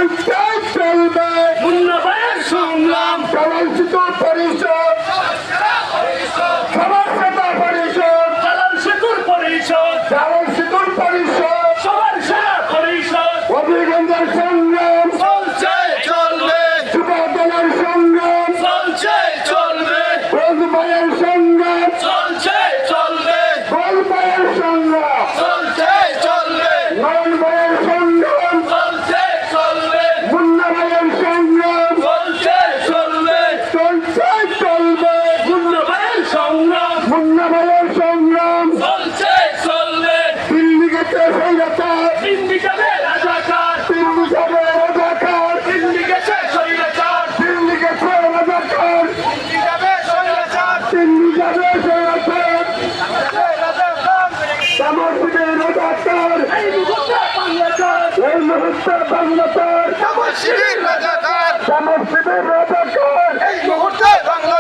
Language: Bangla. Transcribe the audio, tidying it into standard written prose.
চলছে চলবে মুন্না ভাইয়ের সংগ্রাম জালাল সেতু পরিষদ সবার সেবা পরিষদ জালাল সেতুর পরিষদ জালাল সেতুর পরিষদ সবার সেরা পরিষদ অভিগঞ্জের সংগ্রাম চলছে চলবে যুবদলের সংগ্রাম চলছে চলবে রোজ ভাইয়ের সংগ্রাম চলছে চলবে গোল ভাইয়ের সংগ্রাম চলছে চলবে নয়ন ভাইয়ের সংগ্রাম চলছে চলবে মুন্না ভাইয়ের সংগ্রাম চলছে চলবে চলছে চলবে মুন্না ভাইয়ের সংগ্রাম মুন্না ভাইয়ের সংগ্রাম চলছে চলবে দিল্লি গেছে স্বৈরাচার সিন্ডিকেটে রাজাকার দিল্লি যাবে রাজাকার সিন্ডিকেটে স্বৈরাচার দিল্লি গেছে রাজাকার সিন্ডিকেটে স্বৈরাচার দিল্লি যাবে স্বৈরাচার তামসিদের রাজাকার এই মুহূর্তে বাংলাদেশ এই মুহূর্তে বাংলাদেশ শিবির রাজাকার তামসিদের রাজাকার এই মুহূর্তে বাংলা